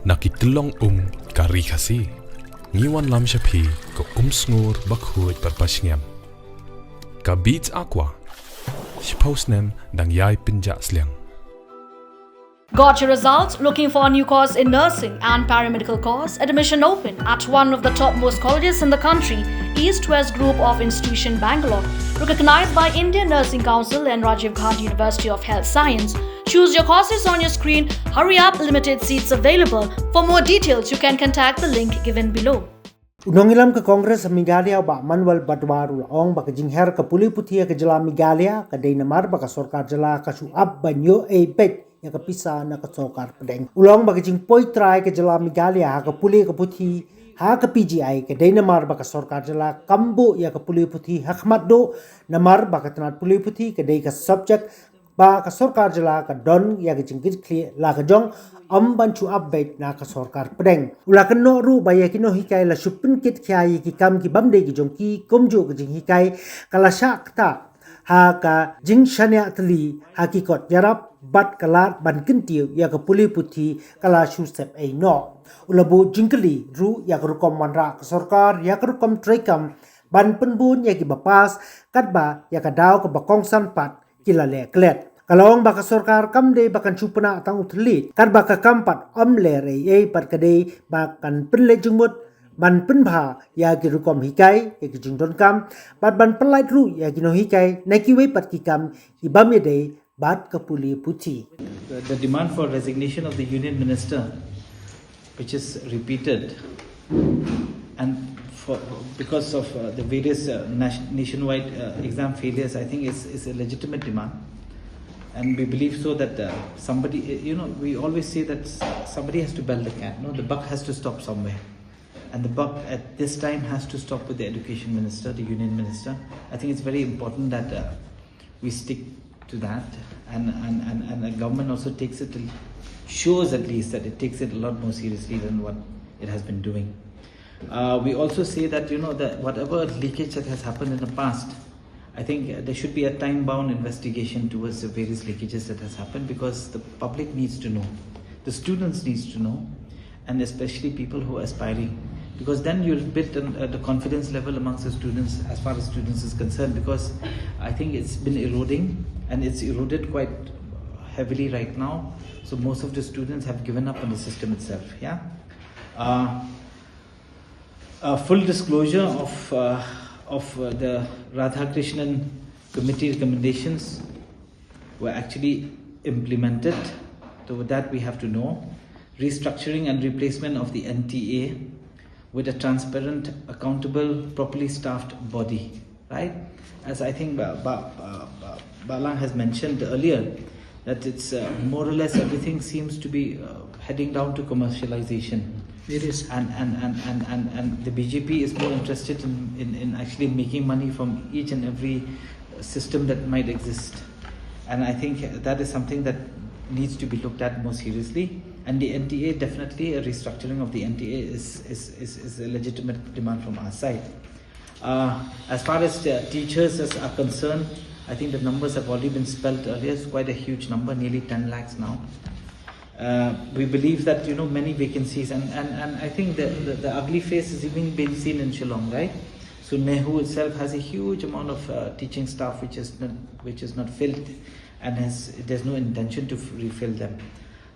Nakitlong ka Ri Khasi. Ngiwan lam shapi ko sngur bakhuj parpashngam. Ka Beit aqua. Shpausnem dang yai pinja sliang. Got your results? Looking for a new course in nursing and paramedical course? Admission open at one of the topmost colleges in the country, East-West Group of Institution Bangalore, recognized by Indian Nursing Council and Rajiv Gandhi University of Health Science. Choose your courses on your screen. Hurry up, limited seats available. For more details, you can contact the link given below. Unongilam ke Kongres Meghalaya ba Manuel Badwaru ong ba Hiar ke Puthi ke Jylla Meghalaya ke Dainamar ba Sorkar Jylla ke Suab banyo Beit yang ke Pisa na ke Sorkar Pdeng. Ulong ba poi try ke Jylla Meghalaya ke Pule ke Puthi ha ke PGI ke Dainamar ba Sorkar Jylla Kambo ya ke Pule Puthi hakmat do namar ba Tanat Pule Puthi ke dei ke subject ba ke Sorkar Jylla ke don ya ke jingkit kli la ke jong bantu Beit na ke Sorkar Pdeng. Ula ke no ru ba ya kino hikai la supin kit kyai ki kam ki bamde ki jong ki komjo ke jing hikai kala shakta ha ka jing shania tli ha ki kot yarap bat kalat ban kintiu ya ke Pule Puthi kala shusep ei no. Ula bu jingkeli ru ya ke rukom manra ke Sorkar ya ke rukom trekam ban penbun ya ki bapas katba ya ke daw ke bakong sanpat kila le klet. Kalawang baka Sorkar kamde bakan chupana tang utlit kan baka kampat omle rei pat kadei bakan penle jengmut ban penbha ya girukom hikai ya gijungdon kam bat ban pelait ru ya gino hikai nakiwe pat kikam ibam yedei bat ke Pule Puthi. The demand for resignation of the union minister, which is repeated, and because of the various nationwide exam failures, I think is a legitimate demand. And we believe so that somebody, we always say that somebody has to bell the cat. No, the buck has to stop somewhere. And the buck at this time has to stop with the education minister, the union minister. I think it's very important that we stick to that. And the government also takes it, shows at least that it takes it a lot more seriously than what it has been doing. We also say that, that whatever leakage that has happened in the past, I think there should be a time-bound investigation towards the various leakages that has happened, because the public needs to know, the students needs to know, and especially people who are aspiring, because then you'll build the confidence level amongst the students as far as students is concerned, because I think it's been eroding, and it's eroded quite heavily right now. So most of the students have given up on the system itself. Yeah. Full disclosure of the Radhakrishnan committee recommendations were actually implemented. So with that we have to know. Restructuring and replacement of the NTA with a transparent, accountable, properly staffed body. Right? As I think Balang has mentioned earlier, that it's more or less everything seems to be heading down to commercialization. It is. And the BJP is more interested in actually making money from each and every system that might exist. And I think that is something that needs to be looked at more seriously. And the NTA, definitely a restructuring of the NTA is a legitimate demand from our side. As far as the teachers are concerned, I think the numbers have already been spelled earlier. It's quite a huge number, nearly 10 lakhs now. We believe that many vacancies, and I think the ugly face is even being seen in Shillong, right? So Nehu itself has a huge amount of teaching staff which is not filled, and there's no intention to refill them.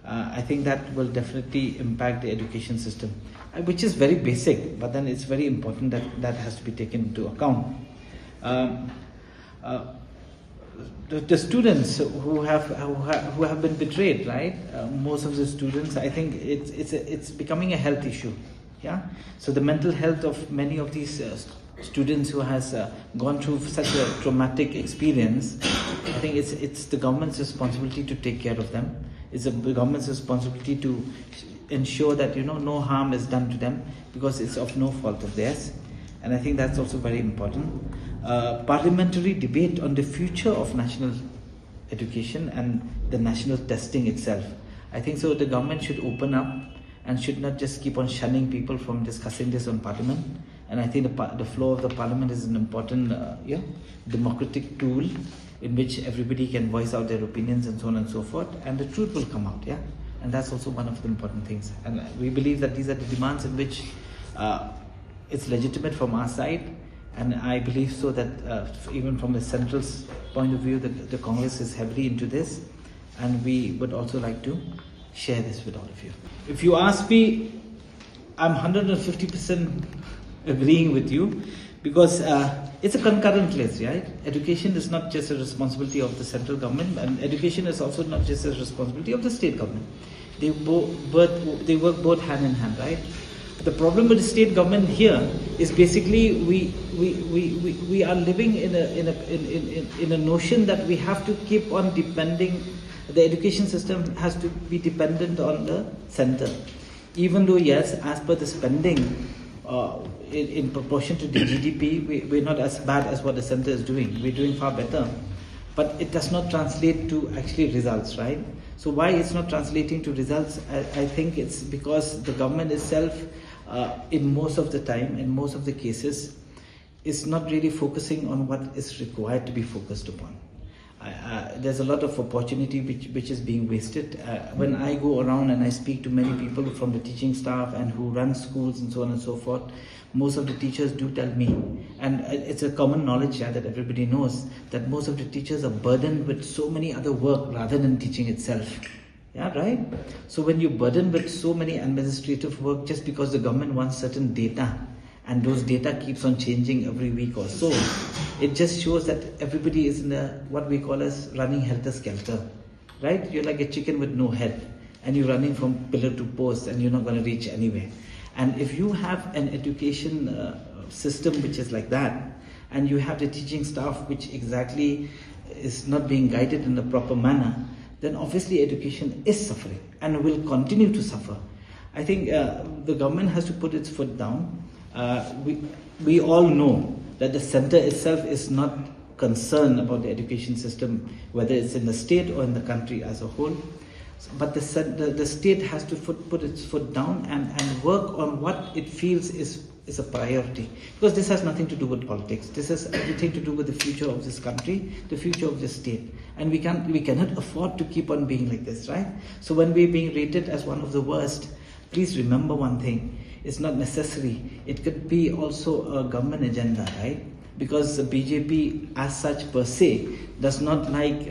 I think that will definitely impact the education system, which is very basic, but then it's very important that has to be taken into account. The students who have been betrayed, right? Most of the students, I think it's becoming a health issue. Yeah. So the mental health of many of these students who has gone through such a traumatic experience, I think it's the government's responsibility to take care of them. It's the government's responsibility to ensure that no harm is done to them, because it's of no fault of theirs. And I think that's also very important. Parliamentary debate on the future of national education and the national testing itself. I think so the government should open up and should not just keep on shunning people from discussing this on Parliament. And I think the floor of the Parliament is an important democratic tool in which everybody can voice out their opinions and so on and so forth, and the truth will come out. And that's also one of the important things. And we believe that these are the demands in which it's legitimate from our side. And I believe so that even from the central's point of view, the Congress is heavily into this. And we would also like to share this with all of you. If you ask me, I'm 150% agreeing with you, because it's a concurrent place, right? Education is not just a responsibility of the central government, and education is also not just a responsibility of the state government. They work both hand in hand, right? The problem with the state government here is basically we are living in a notion that we have to keep on depending. The education system has to be dependent on the center, even though yes, as per the spending. In proportion to the GDP, we're not as bad as what the center is doing. We're doing far better. But it does not translate to actually results, right? So why it's not translating to results? I think it's because the government itself, in most of the time, in most of the cases, is not really focusing on what is required to be focused upon. There's a lot of opportunity which is being wasted. When I go around and I speak to many people from the teaching staff and who run schools and so on and so forth, most of the teachers do tell me, and it's a common knowledge that everybody knows, that most of the teachers are burdened with so many other work rather than teaching itself. Yeah, right? So when you're burdened with so many administrative work just because the government wants certain data, and those data keeps on changing every week or so, it just shows that everybody is in what we call as running helter-skelter, right? You're like a chicken with no head, and you're running from pillar to post, and you're not going to reach anywhere. And if you have an education system which is like that, and you have the teaching staff which exactly is not being guided in a proper manner, then obviously education is suffering and will continue to suffer. I think the government has to put its foot down. We all know that the center itself is not concerned about the education system, whether it's in the state or in the country as a whole. But the state has to put its foot down and work on what it feels is a priority. Because this has nothing to do with politics. This has everything to do with the future of this country, the future of this state. And we cannot afford to keep on being like this, right? So when we're being rated as one of the worst, please remember one thing. It's not necessary. It could be also a government agenda, right? Because the BJP as such per se does not like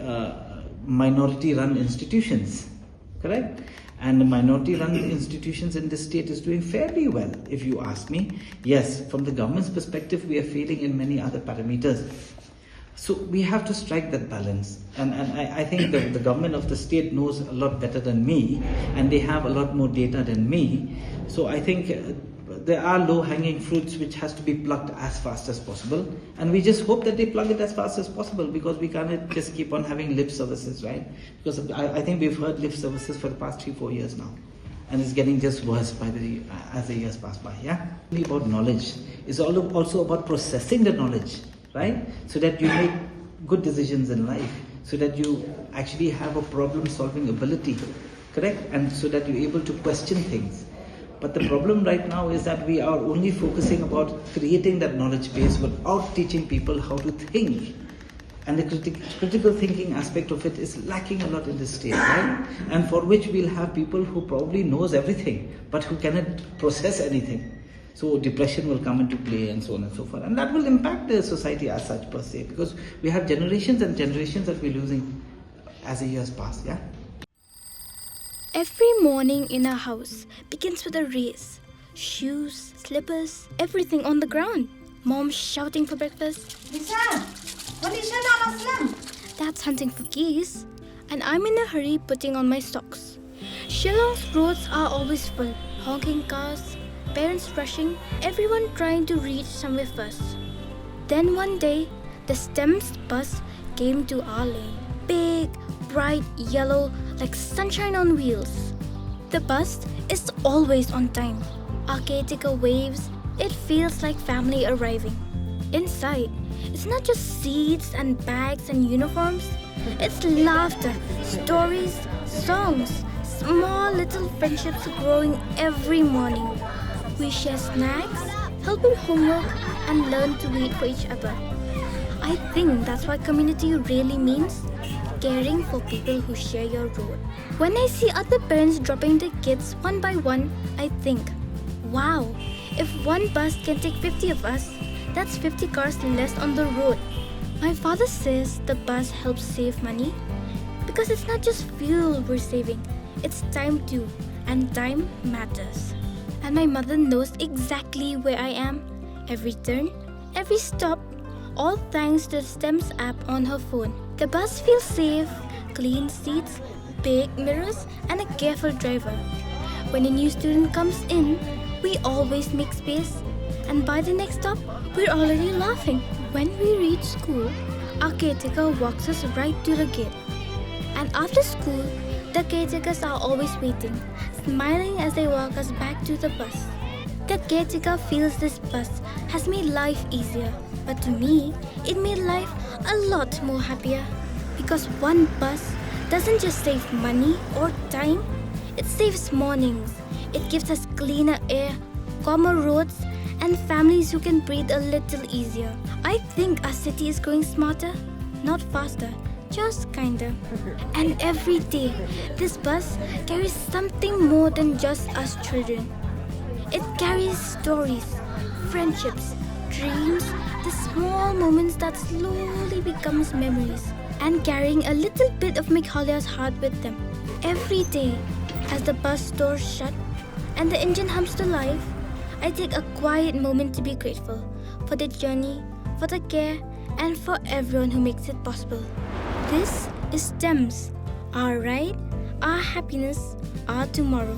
minority-run institutions, correct? And the minority-run institutions in this state is doing fairly well, if you ask me. Yes, from the government's perspective, we are failing in many other parameters. So we have to strike that balance. And I think the government of the state knows a lot better than me, and they have a lot more data than me. So I think there are low-hanging fruits which has to be plucked as fast as possible. And we just hope that they plug it as fast as possible, because we can't just keep on having lip services, right? Because I think we've heard lip services for the past 3-4 years now. And it's getting just worse as the years pass by, yeah? It's about knowledge. It's also about processing the knowledge, right? So that you make good decisions in life, so that you actually have a problem-solving ability, correct? And so that you're able to question things. But the problem right now is that we are only focusing about creating that knowledge base without teaching people how to think. And the critical thinking aspect of it is lacking a lot in this state, right? And for which we'll have people who probably knows everything, but who cannot process anything. So depression will come into play and so on and so forth. And that will impact the society as such per se, because we have generations and generations that we're losing as the years pass, yeah? Every morning in our house begins with a race. Shoes, slippers, everything on the ground. Mom shouting for breakfast. Dad's hunting for keys. And I'm in a hurry putting on my socks. Shillong's roads are always full. Honking cars, parents rushing, everyone trying to reach somewhere first. Then one day, the STEM's bus came to our lane. Big, bright yellow, like sunshine on wheels. The bus is always on time. Arcadica waves, it feels like family arriving. Inside, it's not just seats and bags and uniforms. It's laughter, stories, songs, small little friendships growing every morning. We share snacks, help in homework, and learn to wait for each other. I think that's what community really means. caring for people who share your road. When I see other parents dropping their kids one by one, I think, wow, if one bus can take 50 of us, that's 50 cars less on the road. My father says the bus helps save money because it's not just fuel we're saving, it's time too, and time matters. And my mother knows exactly where I am, every turn, every stop, all thanks to the STEMS app on her phone. The bus feels safe, clean seats, big mirrors, and a careful driver. When a new student comes in, we always make space, and by the next stop, we're already laughing. When we reach school, our caretaker walks us right to the gate. And after school, the caretakers are always waiting, smiling as they walk us back to the bus. The caretaker feels this bus has made life easier, but to me, it made life a lot more happier. Because one bus doesn't just save money or time, it saves mornings. It gives us cleaner air, calmer roads, and families who can breathe a little easier. I think our city is growing smarter, not faster, just kinder. And every day, this bus carries something more than just us children. It carries stories, friendships, dreams, the small moments that slowly becomes memories, and carrying a little bit of Meghalaya's heart with them. Every day, as the bus doors shut and the engine hums to life, I take a quiet moment to be grateful for the journey, for the care, and for everyone who makes it possible. This is STEMS, our ride, our happiness, our tomorrow.